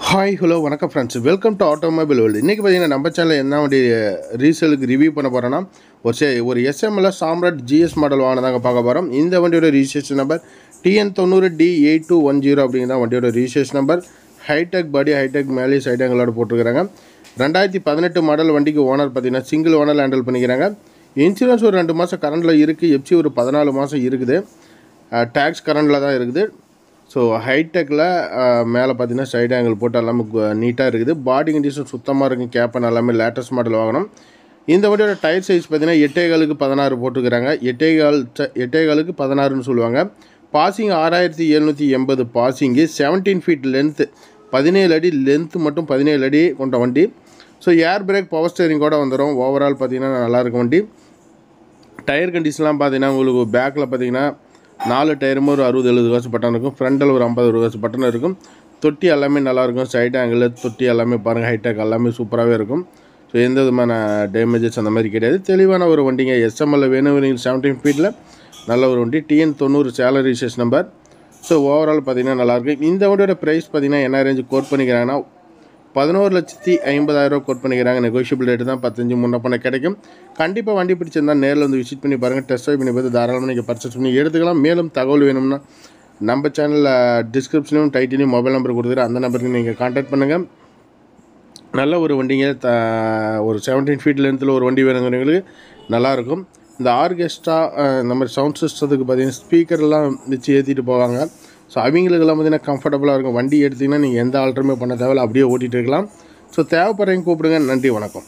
Hi hello வணக்கம் friends, welcome to automobile world. இன்றைக்கி பார்த்தீங்கன்னா நம்ம சேனலில் என்ன வண்டி ரீசேலுக்கு ரிவ்யூ பண்ண போகிறோன்னா ஒரு எஸ்எம்எல் சாம்ராட் ஜிஎஸ் மாடல் வாங்கினதாங்க பார்க்க போகிறோம். இந்த வண்டியோட ரிஜிஸ்ட்ரேஷன் நம்பர் TN90D8210 அப்படிங்கிறத வண்டியோட ரிஜிஸ்ட்ரேஷன் நம்பர். ஹைடெக் பாடி, ஹைடெக் மேலே சைடாங்களோட போட்டிருக்கிறாங்க. 2018 மாடல். வண்டிக்கு ஓனர் பார்த்தீங்கன்னா சிங்கிள் ஓனர் ஹேண்டில் பண்ணிக்கிறாங்க. இன்சூரன்ஸ் ஒரு 2 மாதம் கரண்டில் இருக்குது. எஃப்சி ஒரு 14 மாதம் இருக்குது. டேக்ஸ் கரண்டில் தான் இருக்குது. ஸோ ஹைடெக்கில் மேலே பார்த்தீங்கன்னா சைடு ஆங்கிள் போட்டு எல்லாமே நீட்டாக இருக்குது. பாடி கண்டிஷன் சுத்தமாக இருக்கும். கேப்பன் எல்லாமே லேட்டஸ்ட் மாடல் வாங்கணும். இந்த வண்டியோட டயர் சைஸ் பார்த்தீங்கன்னா 8.4க்கு 16 போட்டுக்கிறாங்க. 8.4க்கு 16ன்னு சொல்லுவாங்க. பாசிங் 6780 பாசிங்கு. 17 ஃபீட் லென்த்து, 17 அடி லென்த்து மட்டும் 17 அடி கொண்ட வண்டி. ஸோ ஏர் பிரேக், பவர் ஸ்டேரிங்கோட வந்துடும். ஓவரால் பார்த்தீங்கன்னா நல்லாயிருக்கும் வண்டி. டயர் கண்டிஷன்லாம் பார்த்தீங்கன்னா உங்களுக்கு பேக்கில் பார்த்தீங்கன்னா 4 டயருமே ஒரு 60-70 காசு பட்டன் இருக்கும். ஃப்ரண்டில் ஒரு 50 காசு பட்டன் இருக்கும். தொட்டி எல்லாமே நல்லாயிருக்கும். சைடு ஆங்கிள் தொட்டி எல்லாமே பாருங்கள், ஹைடெக் எல்லாமே சூப்பராகவே இருக்கும். ஸோ எந்த விதமான டேமேஜஸ் அந்த மாதிரி கிடையாது. தெளிவான ஒரு வண்டிங்க. எஸ்எம்எல் வேணும் 17 ஃபீட்டில் நல்ல ஒரு வண்டி. TN90 salary registration number. So overall பார்த்தீங்கன்னா நல்லாயிருக்கும். இந்த வண்டியோட ப்ரைஸ் பார்த்தீங்கன்னா என்ன ரேஞ்சு கோட் பண்ணிக்கிறாங்கன்னா 11,50,000 கோட் பண்ணிக்கிறாங்க. நெகோஷியபிள் ரேட்டு தான். 15 முன்ன பண்ண கிடைக்கும். கண்டிப்பாக வண்டி பிடிச்சிருந்தால் நேரில் வந்து விசிட் பண்ணி பாருங்கள். டெஸ்ட் ட்ரைவ் பண்ணி பார்த்து தாராளமாக நீங்கள் பர்ச்சேஸ் பண்ணி எடுத்துக்கலாம். மேலும் தகவல் வேணும்னா நம்ம சேனலில் டிஸ்கிரிப்ஷனையும் டைட்டிலையும் மொபைல் நம்பர் கொடுத்துரு. அந்த நம்பருக்கு நீங்கள் கான்டாக்ட் பண்ணுங்கள். நல்ல ஒரு வண்டிங்க. ஒரு 17 ஃபீட் லென்த்தில் ஒரு வண்டி வேணுங்கிறவங்களுக்கு நல்லாயிருக்கும். இந்த ஆர்கெஸ்ட்ரா இந்த மாதிரி சவுண்ட் சிஸ்டத்துக்கு பார்த்தீங்கன்னா ஸ்பீக்கர்லாம் வச்சு ஏற்றிட்டு போவாங்க. ஸோ அவங்களுக்கெல்லாம் பார்த்தீங்கன்னா கம்ஃபர்டபுளாக இருக்கும். வண்டி எடுத்திங்கன்னா நீங்கள் எந்த ஆல்டருமே பண்ண தேவையில்ல, அப்படியே ஓட்டிகிட்டு இருக்கலாம். ஸோ தேவைப்படுறவங்க கூப்பிடுங்க. நன்றி, வணக்கம்.